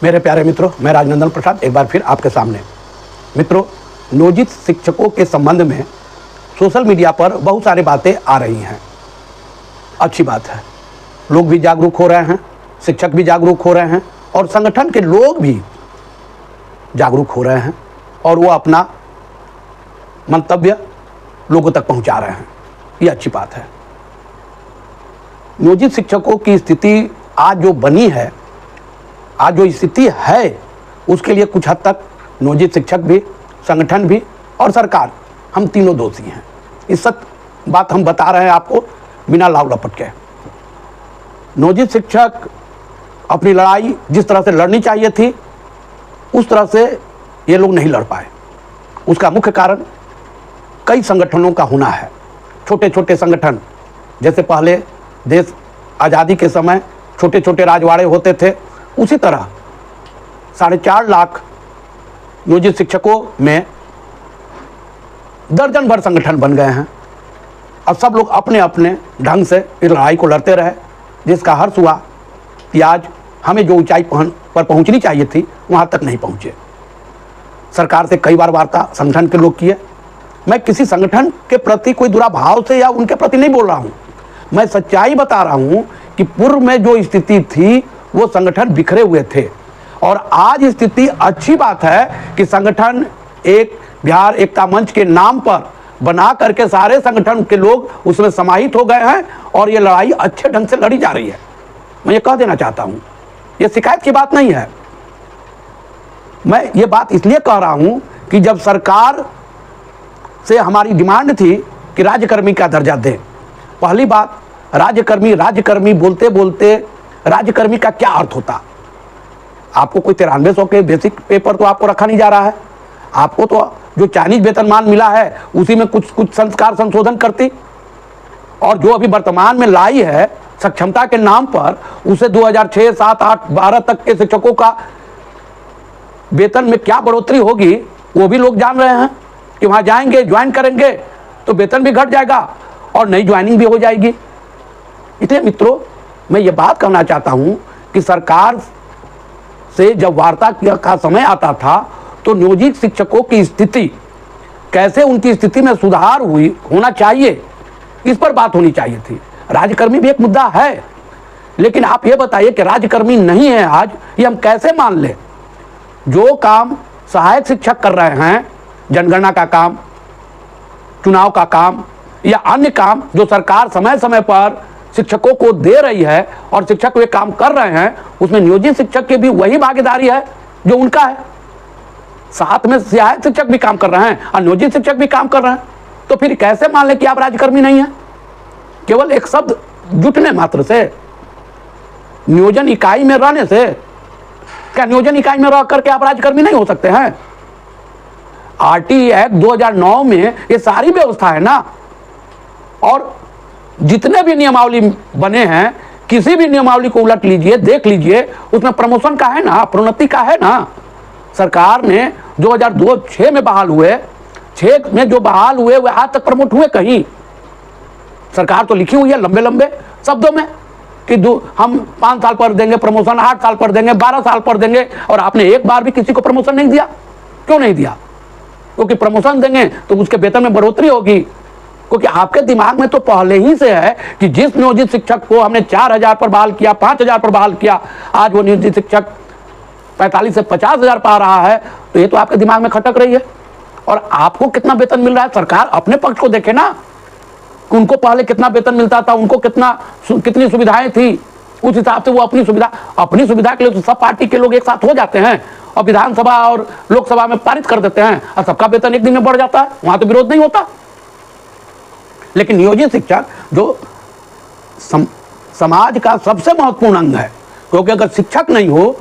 मेरे प्यारे मित्रों, मैं राजनंदन प्रसाद एक बार फिर आपके सामने। मित्रों, नियोजित शिक्षकों के संबंध में सोशल मीडिया पर बहुत सारी बातें आ रही हैं। अच्छी बात है, लोग भी जागरूक हो रहे हैं, शिक्षक भी जागरूक हो रहे हैं और संगठन के लोग भी जागरूक हो रहे हैं और वो अपना मंतव्य लोगों तक पहुंचा रहे हैं। ये अच्छी बात है। नियोजित शिक्षकों की स्थिति आज जो बनी है, आज जो स्थिति है, उसके लिए कुछ हद तक नियोजित शिक्षक भी, संगठन भी और सरकार, हम तीनों दोषी हैं। इस सब बात हम बता रहे हैं आपको बिना लाव लपट के। नियोजित शिक्षक अपनी लड़ाई जिस तरह से लड़नी चाहिए थी, उस तरह से ये लोग नहीं लड़ पाए। उसका मुख्य कारण कई संगठनों का होना है। छोटे छोटे संगठन, जैसे पहले देश आज़ादी के समय छोटे छोटे राजवाड़े होते थे, उसी तरह 4.5 लाख नियोजित शिक्षकों में दर्जन भर संगठन बन गए हैं। अब सब लोग अपने अपने ढंग से इस लड़ाई को लड़ते रहे, जिसका हर्ष हुआ कि आज हमें जो ऊंचाई पर पहुंचनी चाहिए थी, वहां तक नहीं पहुंचे। सरकार से कई बार वार्ता संगठन के लोग किए। मैं किसी संगठन के प्रति कोई बुरा भाव से या उनके प्रति नहीं बोल रहा हूं, मैं सच्चाई बता रहा हूं कि पूर्व में जो स्थिति थी वो संगठन बिखरे हुए थे और आज स्थिति अच्छी बात है कि संगठन एक बिहार एकता मंच के नाम पर बना करके सारे संगठन के लोग उसमें समाहित हो गए हैं और ये लड़ाई अच्छे ढंग से लड़ी जा रही है। मैं ये कह देना चाहता हूं, ये शिकायत की बात नहीं है। मैं ये बात इसलिए कह रहा हूं कि जब सरकार से हमारी डिमांड थी कि राज्यकर्मी का दर्जा दें, पहली बात राज्यकर्मी बोलते बोलते राज्यकर्मी का क्या अर्थ होता? आपको कोई 9300 के बेसिक पेपर तो आपको रखा नहीं जा रहा है। आपको तो जो चाइनीज वेतनमान मिला है उसी में कुछ संस्कार संशोधन करती, और जो अभी वर्तमान में लाई है सक्षमता के नाम पर, उसे 2006, 7, 8, 12 तक के शिक्षकों का वेतन में क्या बढ़ोतरी होगी वो भी लोग जान रहे हैं कि वहां जाएंगे, ज्वाइन करेंगे तो वेतन भी घट जाएगा और नई ज्वाइनिंग भी हो जाएगी। इसलिए मित्रों, मैं ये बात कहना चाहता हूं कि सरकार से जब वार्ता का समय आता था तो नियोजित शिक्षकों की स्थिति कैसे, उनकी स्थिति में सुधार होना चाहिए, इस पर बात होनी चाहिए थी। राज्यकर्मी भी एक मुद्दा है, लेकिन आप ये बताइए कि राज्यकर्मी नहीं है आज, ये हम कैसे मान लें? जो काम सहायक शिक्षक कर रहे हैं, जनगणना का काम, चुनाव का काम या अन्य काम जो सरकार समय समय पर शिक्षकों को दे रही है और शिक्षक वे काम कर रहे हैं, उसमें नियोजित शिक्षक की भी वही भागीदारी है जो उनका है। साथ में सहायक शिक्षक भी काम कर रहे हैं और नियोजित शिक्षक भी काम कर रहे हैं, तो फिर कैसे मान लें कि आप राज्यकर्मी नहीं हैं? केवल एक शब्द जुटने मात्र से, नियोजन इकाई में रहने से, क्या नियोजन इकाई में रह करके आप राज्यकर्मी नहीं हो सकते हैं? आरटी एक्ट 2009 में ये सारी व्यवस्था है ना। और जितने भी नियमावली बने हैं, किसी भी नियमावली को उलट लीजिए, देख लीजिए, उसमें प्रमोशन का है ना, प्रोन्नति का है ना। सरकार ने 2002-06 में बहाल हुए, 6 में जो बहाल हुए वे आज तक प्रमोट हुए कहीं? सरकार तो लिखी हुई है लंबे लंबे शब्दों में कि हम 5 साल पर देंगे प्रमोशन, 8 साल पर देंगे, 12 साल पर देंगे, और आपने एक बार भी किसी को प्रमोशन नहीं दिया। क्यों नहीं दिया? क्योंकि प्रमोशन देंगे तो उसके वेतन में बढ़ोतरी होगी। क्योंकि आपके दिमाग में तो पहले ही से है कि जिस नियोजित शिक्षक को हमने 4000 पर बहाल किया, 5000 पर बहाल किया, आज वो नियोजित शिक्षक 45 से 50,000 पा रहा है, तो ये तो आपके दिमाग में खटक रही है। और आपको कितना वेतन मिल रहा है, सरकार अपने पक्ष को देखे ना, कि उनको पहले कितना वेतन मिलता था, उनको कितनी सुविधाएं थी, उस हिसाब से वो अपनी सुविधा के लिए तो सब पार्टी के लोग एक साथ हो जाते हैं और विधानसभा और लोकसभा में पारित कर देते हैं और सबका वेतन एक दिन में बढ़ जाता है, वहां तो विरोध नहीं होता। लेकिन नियोजित शिक्षक जो समाज का सबसे महत्वपूर्ण अंग है, क्योंकि अगर शिक्षक नहीं हो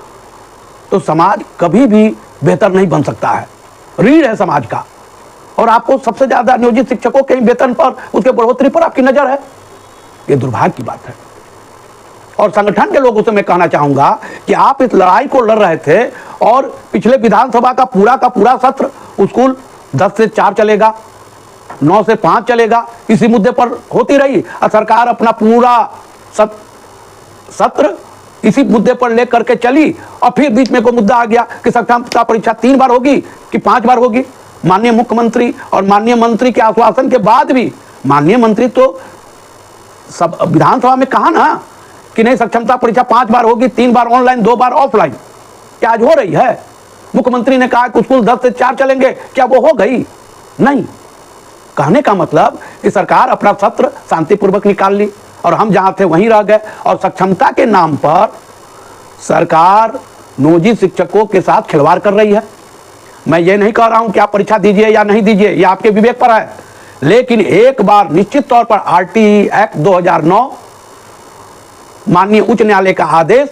तो समाज कभी भी बेहतर नहीं बन सकता है, रीढ़ है समाज का। और आपको सबसे ज्यादा नियोजित शिक्षकों के वेतन पर, उसके बढ़ोतरी पर आपकी नजर है। ये दुर्भाग्य की बात है। और संगठन के लोगों से मैं कहना चाहूंगा कि आप इस लड़ाई को लड़ रहे थे और पिछले विधानसभा का पूरा सत्र स्कूल 10 से 4 चलेगा, 9 से 5 चलेगा, इसी मुद्दे पर होती रही और सरकार अपना पूरा सत्र इसी मुद्दे पर लेकर के चली और फिर बीच में कोई मुद्दा आ गया कि सक्षमता परीक्षा 3 बार होगी कि 5 बार होगी। माननीय मुख्यमंत्री और माननीय मंत्री के आश्वासन के बाद भी माननीय मंत्री तो सब विधानसभा में कहा ना कि नहीं, सक्षमता परीक्षा 5 बार होगी, 3 बार ऑनलाइन, 2 बार ऑफलाइन। क्या आज हो रही है? मुख्यमंत्री ने कहा कि स्कूल 10 से 4 चलेंगे, क्या वो हो गई? नहीं। कहने का मतलब कि सरकार अपना सत्र शांतिपूर्वक निकाल ली और हम जहां थे वहीं रह गए। और सक्षमता के नाम पर सरकार नियोजी शिक्षकों के साथ खिलवाड़ कर रही है। मैं ये नहीं कह रहा हूं कि आप परीक्षा दीजिए या नहीं दीजिए, ये आपके विवेक पर है, लेकिन एक बार निश्चित तौर पर आरटीई एक्ट 2009, माननीय उच्च न्यायालय का आदेश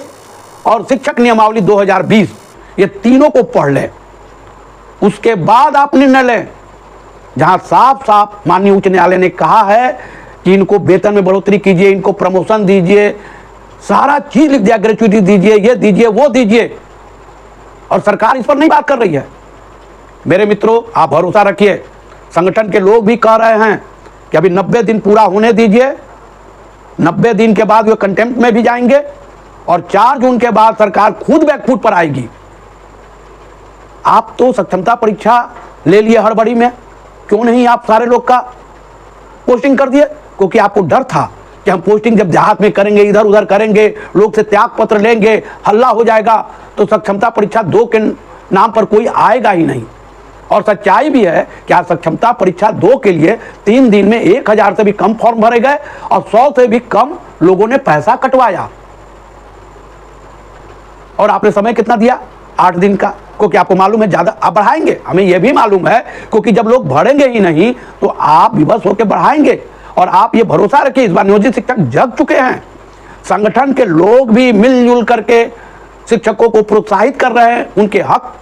और शिक्षक नियमावली 2020, ये तीनों को पढ़ लें, उसके बाद आप निर्णय लें। जहां साफ साफ माननीय उच्च न्यायालय ने कहा है कि इनको वेतन में बढ़ोतरी कीजिए, इनको प्रमोशन दीजिए, सारा चीज लिख दिया, ग्रेचुइटी दीजिए, ये दीजिए, वो दीजिए, और सरकार इस पर नहीं बात कर रही है। मेरे मित्रों, आप भरोसा रखिए, संगठन के लोग भी कह रहे हैं कि अभी 90 दिन पूरा होने दीजिए, 90 दिन के बाद वे कंटेम्प्ट में भी जाएंगे और 4 जून के बाद सरकार खुद बैकफुट पर आएगी। आप तो सक्षमता परीक्षा ले लिए हड़बड़ी में, क्यों नहीं आप सारे लोग का पोस्टिंग कर दिए? क्योंकि आपको डर था कि हम पोस्टिंग जब देहात में करेंगे, इधर उधर करेंगे, लोग से त्याग पत्र लेंगे, हल्ला हो जाएगा, तो सक्षमता परीक्षा 2 के नाम पर कोई आएगा ही नहीं। और सच्चाई भी है कि आज सक्षमता परीक्षा 2 के लिए 3 दिन में 1000 से भी कम फॉर्म भरे गए और 100 से भी कम लोगों ने पैसा कटवाया। और आपने समय कितना दिया? 8 दिन का, क्योंकि आपको मालूम है ज्यादा आप बढ़ाएंगे, हमें यह भी मालूम है, क्योंकि जब लोग भरेंगे ही नहीं तो आप विवश होकर बढ़ाएंगे। और आप ये भरोसा रखिए, इस बार नियोजित शिक्षक जग चुके हैं, संगठन के लोग भी मिलजुल करके शिक्षकों को प्रोत्साहित कर रहे हैं, उनके हक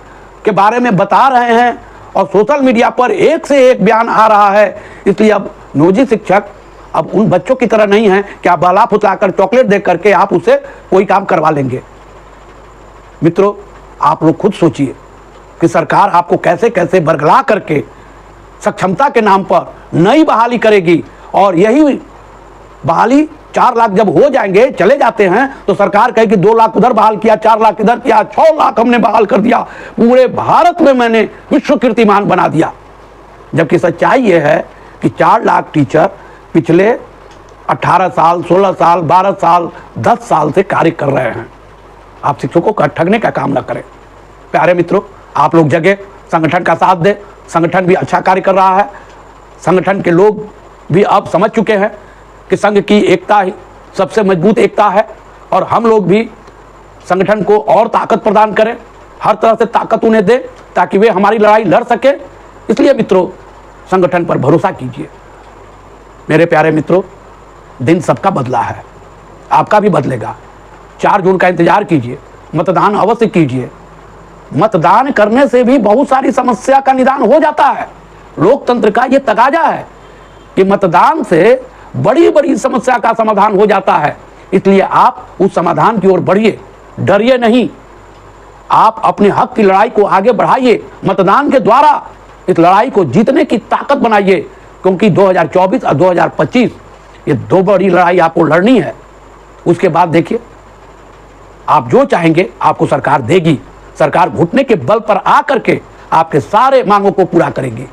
के बारे में बता रहे हैं और सोशल मीडिया पर एक से एक बयान आ रहा है। इसलिए अब नियोजित शिक्षक अब उन बच्चों की तरह नहीं है कि आप बाला फुसलाकर चॉकलेट दे करके आप उससे कोई काम करवा लेंगे। मित्रों, आप लोग खुद सोचिए कि सरकार आपको कैसे कैसे बरगला करके सक्षमता के नाम पर नई बहाली करेगी, और यही बहाली 4 लाख जब हो जाएंगे, चले जाते हैं, तो सरकार कहेगी 2 लाख उधर बहाल किया, 4 लाख इधर किया, 6 लाख हमने बहाल कर दिया, पूरे भारत में मैंने विश्व कीर्तिमान बना दिया। जबकि सच्चाई यह है कि 4 लाख टीचर पिछले 18 साल, 16 साल, 12 साल, 10 साल से कार्य कर रहे हैं। आप शिक्षकों का ठगने का काम न करें। प्यारे मित्रों, आप लोग जगह संगठन का साथ दें, संगठन भी अच्छा कार्य कर रहा है, संगठन के लोग भी अब समझ चुके हैं कि संघ की एकता ही सबसे मजबूत एकता है, और हम लोग भी संगठन को और ताकत प्रदान करें, हर तरह से ताकत उन्हें दें ताकि वे हमारी लड़ाई लड़ सके। इसलिए मित्रों, संगठन पर भरोसा कीजिए। मेरे प्यारे मित्रों, दिन सबका बदला है, आपका भी बदलेगा। 4 जून का इंतजार कीजिए, मतदान अवश्य कीजिए। मतदान करने से भी बहुत सारी समस्या का निदान हो जाता है। लोकतंत्र का ये तकाजा है कि मतदान से बड़ी बड़ी समस्या का समाधान हो जाता है। इसलिए आप उस समाधान की ओर बढ़िए, डरिए नहीं। आप अपने हक की लड़ाई को आगे बढ़ाइए, मतदान के द्वारा इस लड़ाई को जीतने की ताकत बनाइए, क्योंकि 2024 और 2025 ये 2 बड़ी लड़ाई आपको लड़नी है। उसके बाद देखिए, आप जो चाहेंगे आपको सरकार देगी। सरकार घुटने के बल पर आकर के आपके सारे मांगों को पूरा करेगी।